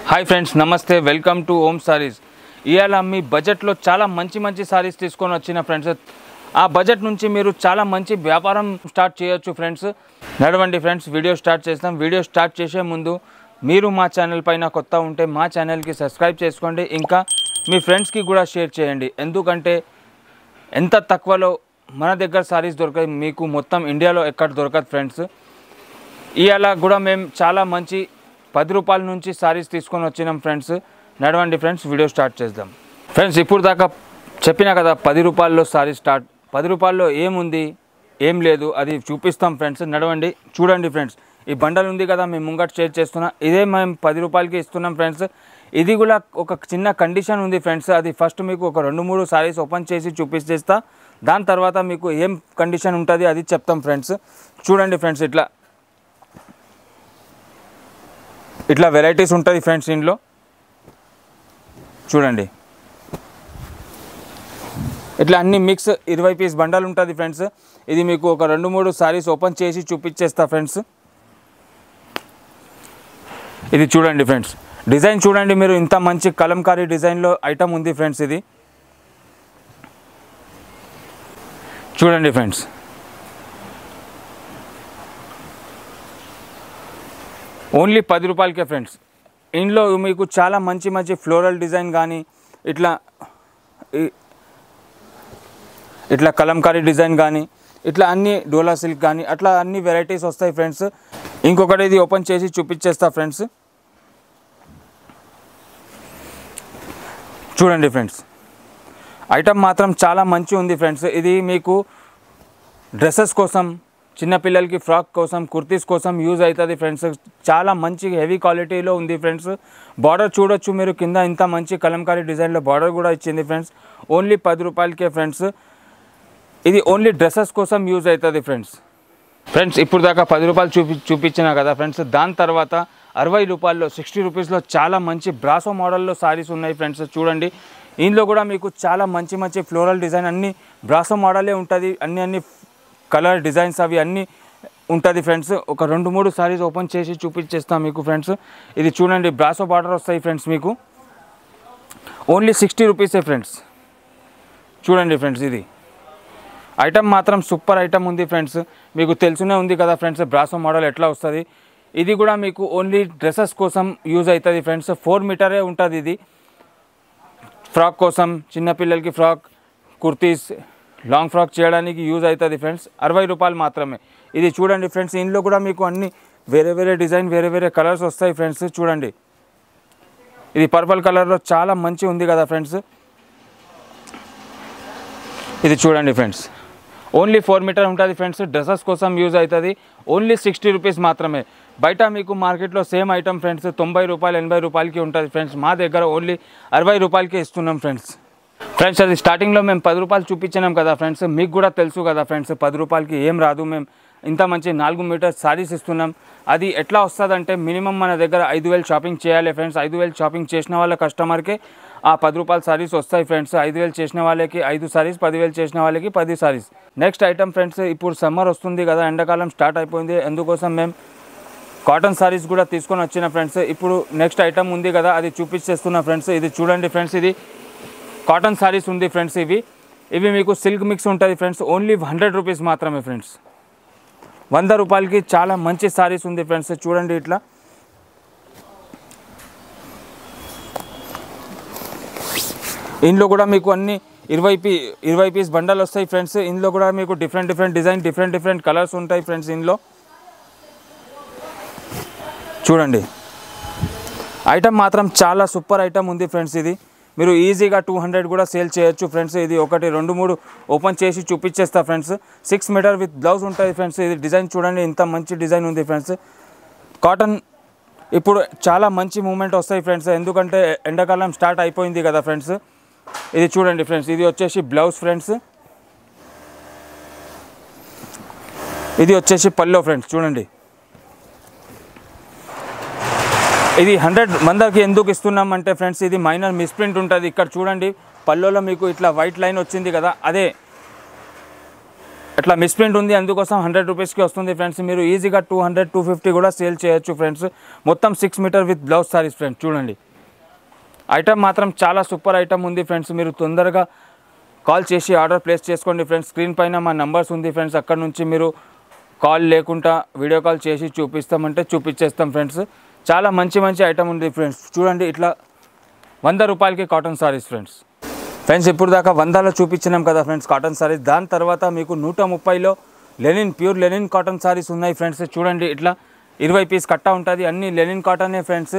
Hi friends, నమస్తే. Welcome two ohm saris. ఇవాళ మీ బడ్జెట్లో చాలా మంచి సారీస్ తీసుకొని వచ్చిన ఫ్రెండ్స్. ఆ బడ్జెట్ నుంచి మీరు చాలా మంచి వ్యాపారం స్టార్ట్ చేయొచ్చు ఫ్రెండ్స్. నడవండి ఫ్రెండ్స్, వీడియో స్టార్ట్ చేస్తాం. వీడియో స్టార్ట్ చేసే ముందు మీరు మా ఛానల్ పైన కొత్త ఉంటే మా ఛానల్కి సబ్స్క్రైబ్ చేసుకోండి. ఇంకా మీ ఫ్రెండ్స్కి కూడా షేర్ చేయండి. ఎందుకంటే ఎంత తక్కువలో మన దగ్గర సారీస్ దొరకాయి, మీకు మొత్తం ఇండియాలో ఎక్కడ దొరకదు ఫ్రెండ్స్. ఇవాళ కూడా మేము చాలా మంచి 10 రూపాయల నుంచి సారీస్ తీసుకొని వచ్చినాం ఫ్రెండ్స్. నడవండి ఫ్రెండ్స్, వీడియో స్టార్ట్ చేద్దాం. ఫ్రెండ్స్, ఇప్పుడు దాకా చెప్పినా కదా 10 రూపాయల్లో సారీ స్టార్ట్. 10 రూపాయల్లో ఏముంది ఏం లేదు అది చూపిస్తాం ఫ్రెండ్స్. నడవండి, చూడండి ఫ్రెండ్స్. ఈ బండల్ ఉంది కదా, మేము ముంగట షేర్ చేస్తున్నా. ఇదే మేము 10 రూపాయలకి ఇస్తున్నాం ఫ్రెండ్స్. ఇది కూడా ఒక చిన్న కండిషన్ ఉంది ఫ్రెండ్స్. అది ఫస్ట్ మీకు ఒక 2-3 సారీస్ ఓపెన్ చేసి చూపిస్తేస్తా. దాని తర్వాత మీకు ఏం కండిషన్ ఉంటుంది అది చెప్తాం ఫ్రెండ్స్. చూడండి ఫ్రెండ్స్, ఇట్లా వెరైటీస్ ఉంటుంది ఫ్రెండ్స్. ఇంట్లో చూడండి, ఇట్లా అన్ని మిక్స్ 20 పీస్ బండల్ ఉంటుంది ఫ్రెండ్స్. ఇది మీకు ఒక 2-3 సారీస్ ఓపెన్ చేసి చూపించేస్తా ఫ్రెండ్స్. ఇది చూడండి ఫ్రెండ్స్, డిజైన్ చూడండి మీరు. ఇంత మంచి కలంకారీ డిజైన్లో ఐటమ్ ఉంది ఫ్రెండ్స్. ఇది చూడండి ఫ్రెండ్స్, ఓన్లీ 10 రూపాయలకే ఫ్రెండ్స్. ఇందులో మీకు చాలా మంచి ఫ్లోరల్ డిజైన్ కానీ ఇట్లా కలంకారీ డిజైన్ కానీ ఇట్లా అన్ని డోలా సిల్క్ కానీ అట్లా అన్ని వెరైటీస్ వస్తాయి ఫ్రెండ్స్. ఇంకొకటి ఇది ఓపెన్ చేసి చూపించేస్తా ఫ్రెండ్స్. చూడండి ఫ్రెండ్స్, ఐటమ్ మాత్రం చాలా మంచి ఉంది ఫ్రెండ్స్. ఇది మీకు డ్రెస్సెస్ కోసం, చిన్నపిల్లలకి ఫ్రాక్ కోసం, కుర్తీస్ కోసం యూజ్ అవుతుంది ఫ్రెండ్స్. చాలా మంచి హెవీ క్వాలిటీలో ఉంది ఫ్రెండ్స్. బార్డర్ చూడొచ్చు మీరు, కింద ఇంత మంచి కలంకారీ డిజైన్లో బార్డర్ కూడా ఇచ్చింది ఫ్రెండ్స్. ఓన్లీ 10 రూపాయలకే ఫ్రెండ్స్. ఇది ఓన్లీ డ్రెస్సెస్ కోసం యూజ్ అవుతుంది ఫ్రెండ్స్. ఇప్పుడు దాకా 10 రూపాయలు చూపించినా కదా ఫ్రెండ్స్. దాని తర్వాత 60 రూపాయల్లో 60 రూపీస్లో చాలా మంచి బ్రాసో మోడల్లో సారీస్ ఉన్నాయి ఫ్రెండ్స్. చూడండి, ఇందులో కూడా మీకు చాలా మంచి ఫ్లోరల్ డిజైన్ అన్ని బ్రాసో మోడలే ఉంటుంది. అన్ని కలర్ డిజైన్స్ అవి అన్నీ ఉంటుంది ఫ్రెండ్స్. ఒక 2-3 సారీస్ ఓపెన్ చేసి చూపించేస్తాం మీకు ఫ్రెండ్స్. ఇది చూడండి, బ్రాసో బార్డర్ వస్తాయి ఫ్రెండ్స్. మీకు ఓన్లీ 60 రూపీసే ఫ్రెండ్స్. చూడండి ఫ్రెండ్స్, ఇది ఐటమ్ మాత్రం సూపర్ ఐటమ్ ఉంది ఫ్రెండ్స్. మీకు తెలుసునే ఉంది కదా ఫ్రెండ్స్ బ్రాసో మోడల్ ఎట్లా వస్తుంది. ఇది కూడా మీకు ఓన్లీ డ్రెస్సెస్ కోసం యూజ్ అవుతుంది ఫ్రెండ్స్. 4 మీటరే ఉంటుంది. ఇది ఫ్రాక్ కోసం, చిన్నపిల్లలకి ఫ్రాక్, కుర్తీస్, లాంగ్ ఫ్రాక్ చేయడానికి యూజ్ అవుతుంది ఫ్రెండ్స్. 60 రూపాయలు మాత్రమే. ఇది చూడండి ఫ్రెండ్స్, ఇందులో కూడా మీకు అన్ని వేరే డిజైన్, వేరే కలర్స్ వస్తాయి ఫ్రెండ్స్. చూడండి, ఇది పర్పుల్ కలర్లో చాలా మంచి ఉంది కదా ఫ్రెండ్స్. ఇది చూడండి ఫ్రెండ్స్, ఓన్లీ 4 మీటర్ ఉంటుంది ఫ్రెండ్స్. డ్రెస్సెస్ కోసం యూజ్ అవుతుంది. ఓన్లీ 60 రూపీస్ మాత్రమే. బయట మీకు మార్కెట్లో సేమ్ ఐటమ్ ఫ్రెండ్స్ 90 రూపాయలు, 80 రూపాయలకి ఉంటుంది ఫ్రెండ్స్. మా దగ్గర ఓన్లీ 60 రూపాయలకి ఇస్తున్నాం ఫ్రెండ్స్. అది స్టార్టింగ్లో మేము 10 రూపాయలు చూపించినాం కదా ఫ్రెండ్స్. మీకు కూడా తెలుసు కదా ఫ్రెండ్స్ 10 రూపాయలకి ఏం రాదు. మేము ఇంత మంచి 4 మీటర్ సారీస్ ఇస్తున్నాం. అది ఎట్లా వస్తుందంటే మినిమం మన దగ్గర 5,000 షాపింగ్ చేయాలి ఫ్రెండ్స్. 5,000 షాపింగ్ చేసిన వాళ్ళ కస్టమర్కి ఆ 10 రూపాయల సారీస్ వస్తాయి ఫ్రెండ్స్. 5,000 చేసిన వాళ్ళకి 5 సారీస్, 10,000 చేసిన వాళ్ళకి 10 సారీస్. నెక్స్ట్ ఐటమ్ ఫ్రెండ్స్, ఇప్పుడు సమ్మర్ వస్తుంది కదా, ఎండాకాలం స్టార్ట్ అయిపోయింది. అందుకోసం మేము కాటన్ సారీస్ కూడా తీసుకొని వచ్చిన ఫ్రెండ్స్. ఇప్పుడు నెక్స్ట్ ఐటమ్ ఉంది కదా, అది చూపించేస్తున్నా ఫ్రెండ్స్. ఇది చూడండి ఫ్రెండ్స్, ఇది కాటన్ సారీస్ ఉంది ఫ్రెండ్స్. ఇవి మీకు సిల్క్ మిక్స్ ఉంటుంది ఫ్రెండ్స్. ఓన్లీ 100 రూపీస్ మాత్రమే ఫ్రెండ్స్. 100 రూపాయలకి చాలా మంచి సారీస్ ఉంది ఫ్రెండ్స్. చూడండి, ఇట్లా ఇందులో కూడా మీకు అన్ని 20 పీస్ బండల్ వస్తాయి ఫ్రెండ్స్. ఇందులో కూడా మీకు డిఫరెంట్ డిజైన్, డిఫరెంట్ కలర్స్ ఉంటాయి ఫ్రెండ్స్. ఇందులో చూడండి, ఐటమ్ మాత్రం చాలా సూపర్ ఐటమ్ ఉంది ఫ్రెండ్స్. ఇది మీరు ఈజీగా 200 కూడా సేల్ చేయొచ్చు ఫ్రెండ్స్. ఇది 1, 2, 3 ఓపెన్ చేసి చూపించేస్తా ఫ్రెండ్స్. 6 మీటర్ విత్ బ్లౌజ్ ఉంటుంది ఫ్రెండ్స్. ఇది డిజైన్ చూడండి, ఇంత మంచి డిజైన్ ఉంది ఫ్రెండ్స్. కాటన్ ఇప్పుడు చాలా మంచి మూమెంట్ వస్తాయి ఫ్రెండ్స్. ఎందుకంటే ఎండాకాలం స్టార్ట్ అయిపోయింది కదా ఫ్రెండ్స్. ఇది చూడండి ఫ్రెండ్స్, ఇది వచ్చేసి బ్లౌజ్ ఫ్రెండ్స్. ఇది వచ్చేసి పల్లో ఫ్రెండ్స్. చూడండి, ఇది 100 ఎందుకు ఇస్తున్నామంటే ఫ్రెండ్స్, ఇది మైనర్ మిస్ప్రింట్ ఉంటుంది. ఇక్కడ చూడండి, పల్లోలో మీకు ఇట్లా వైట్ లైన్ వచ్చింది కదా, అదే ఇట్లా మిస్ప్రింట్ ఉంది, అందుకోసం 100 రూపీస్కి వస్తుంది ఫ్రెండ్స్. మీరు ఈజీగా 200 250 కూడా సేల్ చేయొచ్చు ఫ్రెండ్స్. మొత్తం 6 metre with blouse saris friends. చూడండి ఐటమ్ మాత్రం చాలా సూపర్ ఐటమ్ ఉంది ఫ్రెండ్స్. మీరు తొందరగా కాల్ చేసి ఆర్డర్ ప్లేస్ చేసుకోండి ఫ్రెండ్స్. స్క్రీన్ పైన మా నంబర్స్ ఉంది ఫ్రెండ్స్, అక్కడ నుంచి మీరు కాల్ లేకుండా వీడియో కాల్ చేసి చూపిస్తామంటే చూపించేస్తాం ఫ్రెండ్స్. చాలా మంచి మంచి ఐటమ్ ఉంది ఫ్రెండ్స్. చూడండి ఇట్లా 100 రూపాయలకి కాటన్ సారీస్ ఫ్రెండ్స్. ఫ్రెండ్స్ ఇప్పుడు దాకా 100లో చూపించినాం కదా ఫ్రెండ్స్ కాటన్ సారీస్. దాని తర్వాత మీకు 130లో linen pure linen cotton saris ఉన్నాయి ఫ్రెండ్స్. చూడండి ఇట్లా 20 పీస్ కట్ట ఉంటుంది, అన్ని లెనిన్ కాటనే ఫ్రెండ్స్.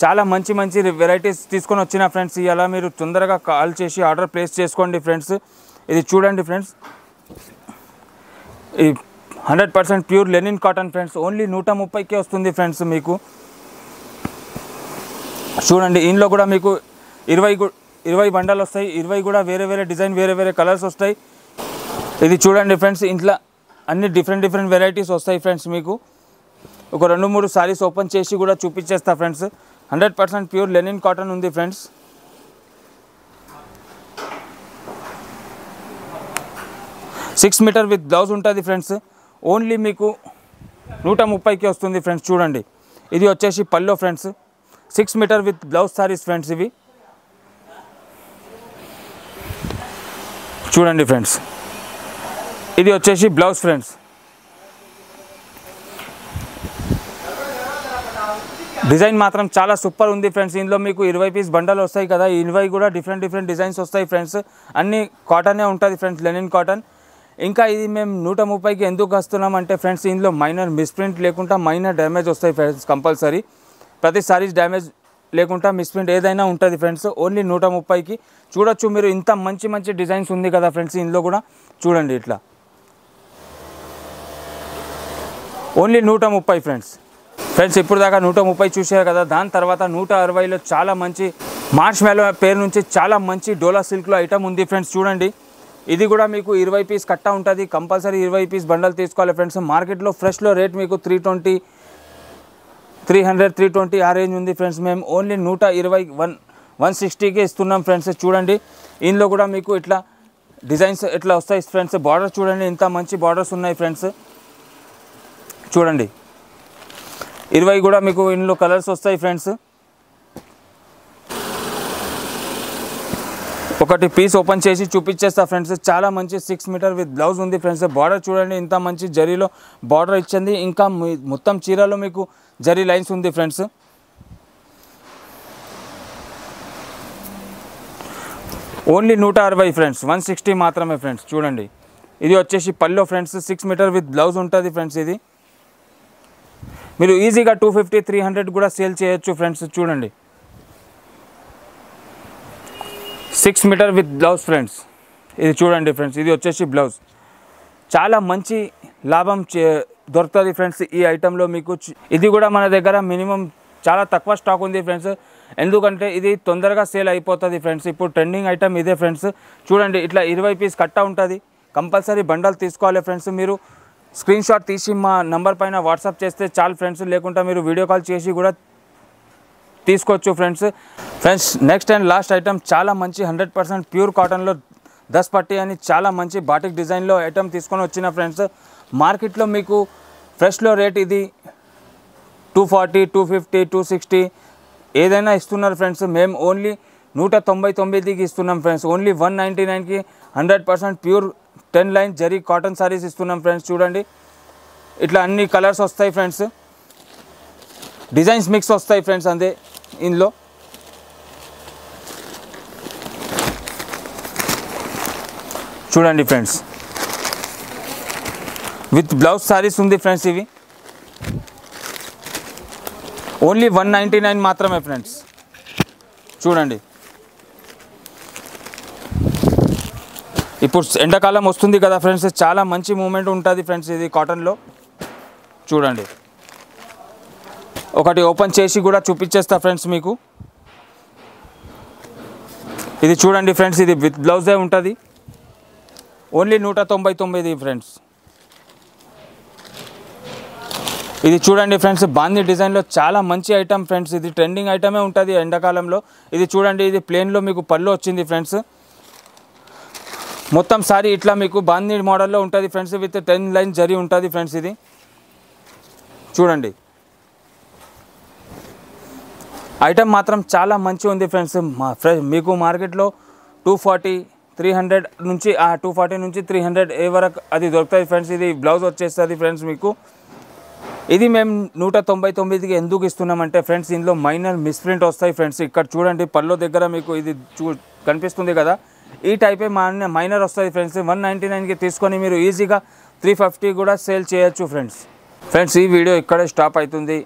చాలా మంచి మంచి వెరైటీస్ తీసుకొని వచ్చిన ఫ్రెండ్స్. ఇలా మీరు తొందరగా కాల్ చేసి ఆర్డర్ ప్లేస్ చేసుకోండి ఫ్రెండ్స్. ఇది చూడండి ఫ్రెండ్స్, ఇది 100% pure linen cotton friends. Only 130కే వస్తుంది ఫ్రెండ్స్ మీకు. చూడండి ఇందులో కూడా మీకు 20 బండలు వస్తాయి. 20 కూడా వేరే వేరే డిజైన్ వేరే వేరే కలర్స్ వస్తాయి. ఇది చూడండి ఫ్రెండ్స్, ఇంట్లో అన్ని డిఫరెంట్ వెరైటీస్ వస్తాయి ఫ్రెండ్స్. మీకు ఒక 2-3 సారీస్ ఓపెన్ చేసి కూడా చూపించేస్తా ఫ్రెండ్స్. 100% ప్యూర్ లెనిన్ కాటన్ ఉంది friends. Six metre with blouse ఉంటుంది ఫ్రెండ్స్. ఓన్లీ మీకు 130కి వస్తుంది ఫ్రెండ్స్. చూడండి ఇది వచ్చేసి పల్లో friends. 6 metre with blouse saris friends. ఇవి చూడండి ఫ్రెండ్స్, ఇది వచ్చేసి బ్లౌజ్ ఫ్రెండ్స్. డిజైన్ మాత్రం చాలా సూపర్ ఉంది ఫ్రెండ్స్. ఇందులో మీకు 20 పీస్ బండలు వస్తాయి కదా, 20 కూడా డిఫరెంట్ డిజైన్స్ వస్తాయి ఫ్రెండ్స్. అన్నీ కాటనే ఉంటుంది ఫ్రెండ్స్, లెనిన్ కాటన్. ఇంకా ఇది మేము 130కి ఎందుకు వస్తున్నాం అంటే ఫ్రెండ్స్, ఇందులో మైనర్ మిస్ప్రింట్ లేకుండా మైనర్ డ్యామేజ్ వస్తాయి ఫ్రెండ్స్. కంపల్సరీ ప్రతి సారీస్ డ్యామేజ్ లేకుండా మిస్ప్రింట్ ఏదైనా ఉంటుంది ఫ్రెండ్స్. ఓన్లీ 130కి చూడొచ్చు మీరు. ఇంత మంచి డిజైన్స్ ఉంది కదా ఫ్రెండ్స్ ఇందులో కూడా. చూడండి ఇట్లా ఓన్లీ 130 ఫ్రెండ్స్. ఇప్పుడు దాకా 130 చూసారు కదా. దాని తర్వాత 160లో చాలా మంచి మార్చ్ మెలో పేరు నుంచి చాలా మంచి డోలా సిల్క్లో ఐటమ్ ఉంది ఫ్రెండ్స్. చూడండి ఇది కూడా మీకు 20 పీస్ కట్ట ఉంటుంది. కంపల్సరీ 20 పీస్ బండల్ తీసుకోవాలి ఫ్రెండ్స్. మార్కెట్లో ఫ్రెష్లో రేట్ మీకు 320 300 320 ఆ రేంజ్ ఉంది ఫ్రెండ్స్. మేము ఓన్లీ 120 160కి ఇస్తున్నాం ఫ్రెండ్స్. చూడండి ఇందులో కూడా మీకు ఇట్లా డిజైన్స్ ఇట్లా వస్తాయి ఫ్రెండ్స్. బార్డర్ చూడండి ఇంత మంచి బార్డర్స్ ఉన్నాయి ఫ్రెండ్స్. చూడండి 20 కూడా మీకు ఇందులో కలర్స్ వస్తాయి ఫ్రెండ్స్. ఒకటి పీస్ ఓపెన్ చేసి చూపించేస్తా ఫ్రెండ్స్. చాలా మంచి 6 మీటర్ విత్ బ్లౌజ్ ఉంది ఫ్రెండ్స్. బార్డర్ చూడండి ఇంత మంచి జరీలో బార్డర్ ఇచ్చింది. ఇంకా మొత్తం చీరలో మీకు జరీ లైన్స్ ఉంది ఫ్రెండ్స్. ఓన్లీ 160 ఫ్రెండ్స్, 160 మాత్రమే ఫ్రెండ్స్. చూడండి ఇది వచ్చేసి పల్లో ఫ్రెండ్స్. 6 మీటర్ విత్ బ్లౌజ్ ఉంటుంది ఫ్రెండ్స్. ఇది మీరు ఈజీగా 250 300 కూడా సేల్ చేయొచ్చు ఫ్రెండ్స్. చూడండి 6 మీటర్ విత్ బ్లౌజ్ ఫ్రెండ్స్. ఇది చూడండి ఫ్రెండ్స్, ఇది వచ్చేసి బ్లౌజ్. చాలా మంచి లాభం దొరుకుతుంది ఫ్రెండ్స్ ఈ ఐటెంలో మీకు. ఇది కూడా మన దగ్గర మినిమం చాలా తక్కువ స్టాక్ ఉంది ఫ్రెండ్స్. ఎందుకంటే ఇది తొందరగా సేల్ అయిపోతుంది ఫ్రెండ్స్. ఇప్పుడు ట్రెండింగ్ ఐటమ్ ఇదే ఫ్రెండ్స్. చూడండి ఇట్లా 20 పీస్ కట్ట ఉంటుంది. కంపల్సరీ బండల్ తీసుకోవాలి ఫ్రెండ్స్. మీరు స్క్రీన్ షాట్ తీసి మా నంబర్ పైన వాట్సాప్ చేస్తే చాలు ఫ్రెండ్స్. లేకుంటే మీరు వీడియో కాల్ చేసి కూడా తీసుకోవచ్చు friends. Next and last item చాలా మంచి 100% ప్యూర్ కాటన్లో 10 పట్టి అని చాలా మంచి బాటిక్ డిజైన్లో ఐటమ్ తీసుకొని వచ్చిన ఫ్రెండ్స్. మార్కెట్లో మీకు ఫ్రెష్లో రేట్ ఇది 240 250 260 ఏదైనా ఇస్తున్నారు ఫ్రెండ్స్. మేము ఓన్లీ 199కి ఇస్తున్నాం ఫ్రెండ్స్. ఓన్లీ 199కి 100% pure 10 line zari cotton saris ఇస్తున్నాం ఫ్రెండ్స్. చూడండి ఇట్లా అన్ని కలర్స్ వస్తాయి ఫ్రెండ్స్, డిజైన్స్ మిక్స్ వస్తాయి ఫ్రెండ్స్. అంతే ఇందులో చూడండి ఫ్రెండ్స్ విత్ బ్లౌజ్ సారీస్ ఉంది ఫ్రెండ్స్. ఇవి ఓన్లీ 199 మాత్రమే ఫ్రెండ్స్. చూడండి ఇప్పుడు ఎండాకాలం వస్తుంది కదా ఫ్రెండ్స్, చాలా మంచి మూమెంట్ ఉంటుంది ఫ్రెండ్స్ ఇది కాటన్లో. చూడండి ఒకటి ఓపెన్ చేసి కూడా చూపించేస్తా ఫ్రెండ్స్ మీకు. ఇది చూడండి ఫ్రెండ్స్, ఇది విత్ బ్లౌజే ఉంటుంది. Only 199 friends. ఇది చూడండి ఫ్రెండ్స్, బాందీ డిజైన్లో చాలా మంచి ఐటమ్ ఫ్రెండ్స్. ఇది ట్రెండింగ్ ఐటమే ఉంటుంది ఎండాకాలంలో. ఇది చూడండి, ఇది ప్లేన్లో మీకు పళ్ళు వచ్చింది ఫ్రెండ్స్. మొత్తం సారీ ఇట్లా మీకు బాందీ మోడల్లో ఉంటుంది ఫ్రెండ్స్, విత్ 10 లైన్ జరీ ఉంటుంది ఫ్రెండ్స్. ఇది చూడండి, ఐటమ్ మాత్రం చాలా మంచిగా ఉంది ఫ్రెండ్స్. మీకు మార్కెట్లో 240, 300 నుంచి 240 నుంచి 300 ఏ వరకు అది దొరుకుతుంది ఫ్రెండ్స్. ఇది బ్లౌజ్ వచ్చేస్తుంది ఫ్రెండ్స్ మీకు. ఇది మేము 199కి ఎందుకు ఇస్తున్నామంటే ఫ్రెండ్స్, ఇందులో మైనర్ మిస్ప్రింట్ వస్తాయి ఫ్రెండ్స్. ఇక్కడ చూడండి పల్లో దగ్గర మీకు ఇది కనిపిస్తుంది కదా, ఈ టైపే మైనర్ వస్తుంది ఫ్రెండ్స్. 199కి తీసుకొని మీరు ఈజీగా 350 కూడా సేల్ చేయొచ్చు ఫ్రెండ్స్. ఫ్రెండ్స్, ఈ వీడియో ఇక్కడే స్టాప్ అవుతుంది.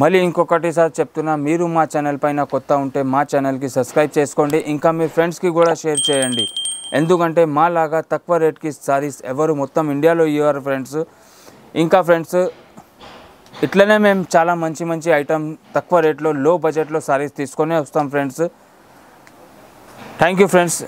మళ్ళీ ఇంకొకటిసారి చెప్తున్నా, మీరు మా ఛానల్ పైన కొత్త ఉంటే మా ఛానల్కి సబ్స్క్రైబ్ చేసుకోండి, ఇంకా మీ ఫ్రెండ్స్కి కూడా షేర్ చేయండి. ఎందుకంటే మా లాగా తక్కువ రేట్కి సారీస్ ఎవరు మొత్తం ఇండియాలో ఇవ్వరు ఫ్రెండ్స్. ఇంకా ఫ్రెండ్స్, ఇట్లనే మేము చాలా మంచి ఐటమ్ తక్కువ రేట్లో లో బడ్జెట్లో సారీస్ తీసుకొని వస్తాం ఫ్రెండ్స్. Thank you friends.